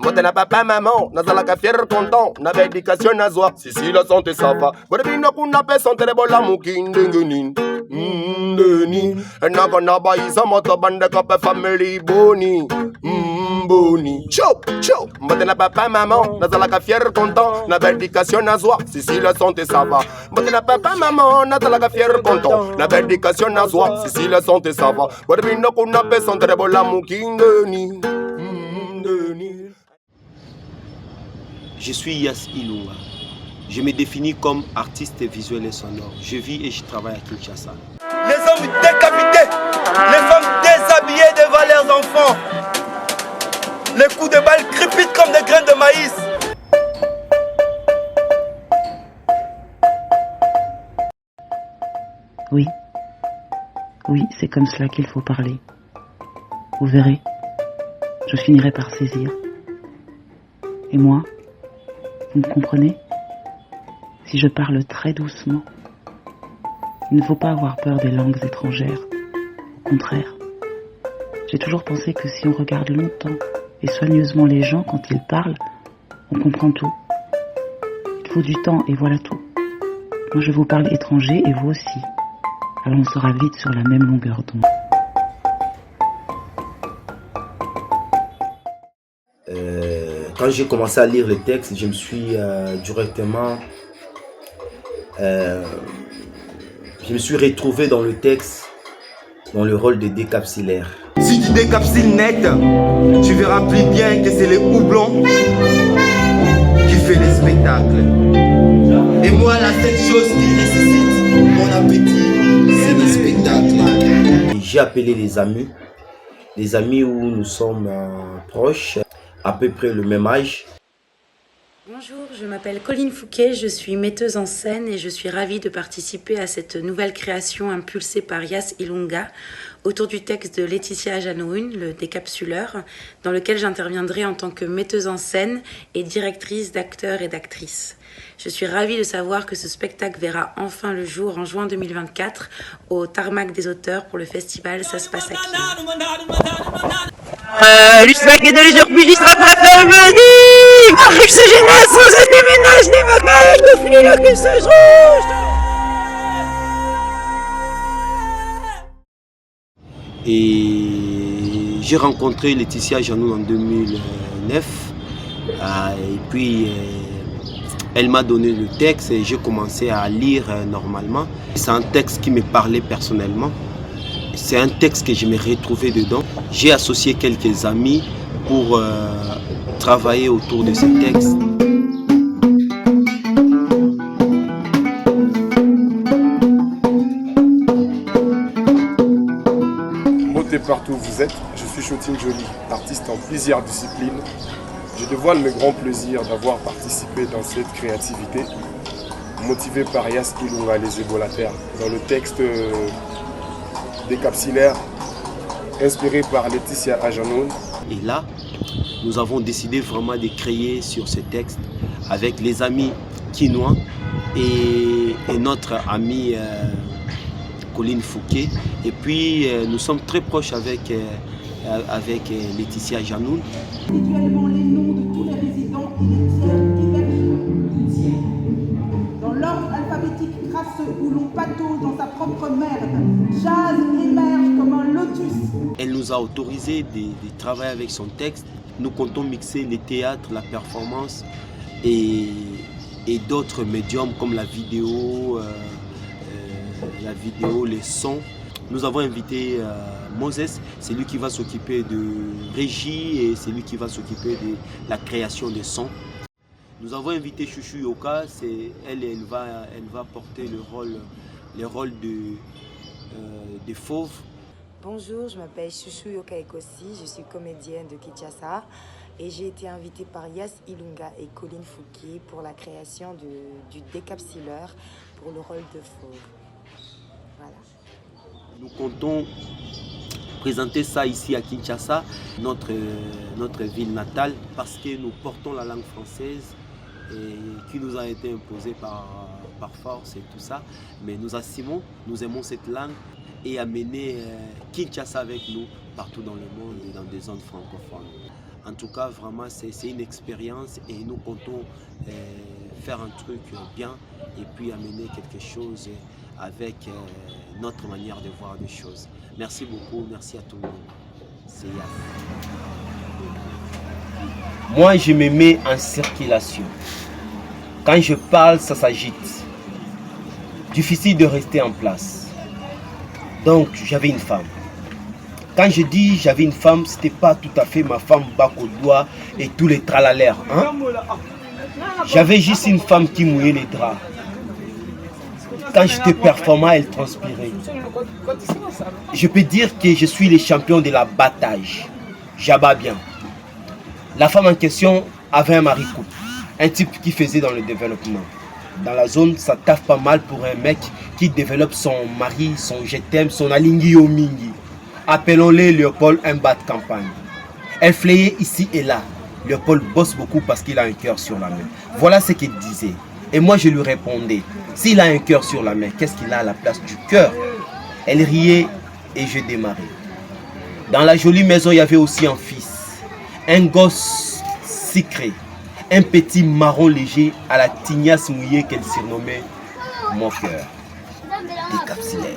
Motela papa maman nazalaka fier content na éducation nazwa sisi la santé ça va bino kuna pesa ntelebola mukindenge nini ndeni nakona baisa moto bande kape family boni boni chop chop motela papa maman nazalaka fier content na éducation nazwa sisi la santé ça va motela papa maman nazalaka fier content na éducation nazwa sisi la santé ça va bino kuna pesa ntelebola mukindenge ndeni. Je suis Yass Ilunga. Je me définis comme artiste visuel et sonore. Je vis et je travaille à Kinshasa. Les hommes décapités, les femmes déshabillées devant leurs enfants. Les coups de balle crépitent comme des graines de maïs. Oui, oui, c'est comme cela qu'il faut parler. Vous verrez, je finirai par saisir. Et moi, vous me comprenez? Si je parle très doucement, il ne faut pas avoir peur des langues étrangères. Au contraire, j'ai toujours pensé que si on regarde longtemps et soigneusement les gens quand ils parlent, on comprend tout. Il faut du temps et voilà tout. Moi je vous parle étranger et vous aussi. Alors on sera vite sur la même longueur d'onde. Quand j'ai commencé à lire le texte, je me suis directement... je me suis retrouvé dans le texte, dans le rôle de décapsulaire. Si tu décapsules net, tu verras plus bien que c'est les houblons qui fait les spectacles. Et moi, la seule chose qui nécessite mon appétit, c'est le spectacle. J'ai appelé les amis où nous sommes proches, à peu près le même âge. Bonjour, je m'appelle Colline Fouquet, je suis metteuse en scène et je suis ravie de participer à cette nouvelle création impulsée par Yass Ilunga autour du texte de Laetitia Ajanoun, le décapsuleur, dans lequel j'interviendrai en tant que metteuse en scène et directrice d'acteurs et d'actrices. Je suis ravie de savoir que ce spectacle verra enfin le jour en juin 2024 au Tarmac des auteurs pour le festival Ça se passe à qui. Le spectacle de les heures plus rattrape venir Marie se jeunesse, sans déménage, les bagages, le fil, le se rouge. Et j'ai rencontré Laetitia Ajanoun en 2009. Et puis elle m'a donné le texte et j'ai commencé à lire normalement. C'est un texte qui me parlait personnellement. C'est un texte que je me retrouvais dedans. J'ai associé quelques amis pour travailler autour de ce texte. Beauté partout où vous êtes, je suis Chotine Jolie, artiste en plusieurs disciplines. Je dévoile mes grands plaisirs d'avoir participé dans cette créativité, motivé par Yass Ilunga, les ébolateurs, dans le texte décapsulaire, inspiré par Laetitia Ajanoun. Et là, nous avons décidé vraiment de créer sur ce texte avec les amis quinois et notre ami Colline Fouquet. Et puis nous sommes très proches avec Laetitia Ajanoun. Individuellement les noms de tous les résidents initiés dans l'ordre alphabétique crasseux où l'on patauge dans sa propre merde. Jazz émerge comme un lotus. Elle nous a autorisé de travailler avec son texte. Nous comptons mixer les théâtres, la performance et d'autres médiums comme la vidéo, les sons. Nous avons invité Moses, c'est lui qui va s'occuper de régie et c'est lui qui va s'occuper de la création des sons. Nous avons invité Chouchou Yoka, elle va porter le rôle de Fauve. Bonjour, je m'appelle Chouchou Yoka Ekossi, je suis comédienne de Kinshasa et j'ai été invitée par Yass Ilunga et Colline Fouquet pour la création du décapsuleur pour le rôle de Fauve. Voilà. Nous comptons présenter ça ici à Kinshasa, notre ville natale, parce que nous portons la langue française et qui nous a été imposée par force et tout ça. Mais nous assumons, nous aimons cette langue et amener Kinshasa avec nous partout dans le monde et dans des zones francophones. En tout cas, vraiment, c'est une expérience et nous comptons faire un truc bien et puis amener quelque chose avec notre manière de voir les choses. Merci beaucoup, merci à tout le monde. C'est Yas. Moi, je me mets en circulation. Quand je parle, ça s'agite. Difficile de rester en place. Donc, j'avais une femme. Quand je dis j'avais une femme, c'était pas tout à fait ma femme bac au doigt et tous les tralalères. Hein? J'avais juste une femme qui mouillait les draps. Quand j'étais performant, elle transpirait. Je peux dire que je suis le champion de l'abattage. J'abats bien. La femme en question avait un mari couple, un type qui faisait dans le développement. Dans la zone, ça taffe pas mal pour un mec qui développe son mari, son je t'aime, son alingui au mingi. Appelons-le Léopold un bas de campagne. Elle flayait ici et là. Léopold bosse beaucoup parce qu'il a un cœur sur la main. Voilà ce qu'il disait. Et moi je lui répondais, s'il a un cœur sur la main, qu'est-ce qu'il a à la place du cœur? Elle riait et je démarrais. Dans la jolie maison, il y avait aussi un fils. Un gosse sucré. Un petit marron léger à la tignasse mouillée qu'elle surnommait mon cœur. Décapsulaire.